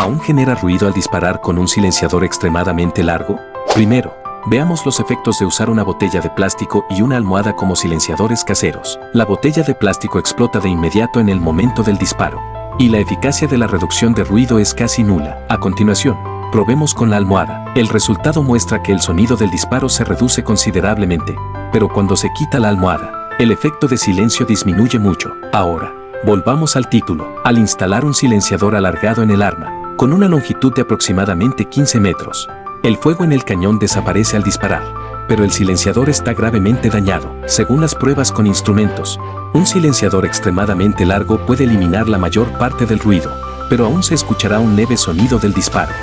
¿Aún genera ruido al disparar con un silenciador extremadamente largo? Primero, veamos los efectos de usar una botella de plástico y una almohada como silenciadores caseros. La botella de plástico explota de inmediato en el momento del disparo, y la eficacia de la reducción de ruido es casi nula. A continuación, probemos con la almohada. El resultado muestra que el sonido del disparo se reduce considerablemente, pero cuando se quita la almohada, el efecto de silencio disminuye mucho. Ahora, volvamos al título. Al instalar un silenciador alargado en el arma, con una longitud de aproximadamente 15 metros, el fuego en el cañón desaparece al disparar, pero el silenciador está gravemente dañado. Según las pruebas con instrumentos, un silenciador extremadamente largo puede eliminar la mayor parte del ruido, pero aún se escuchará un leve sonido del disparo.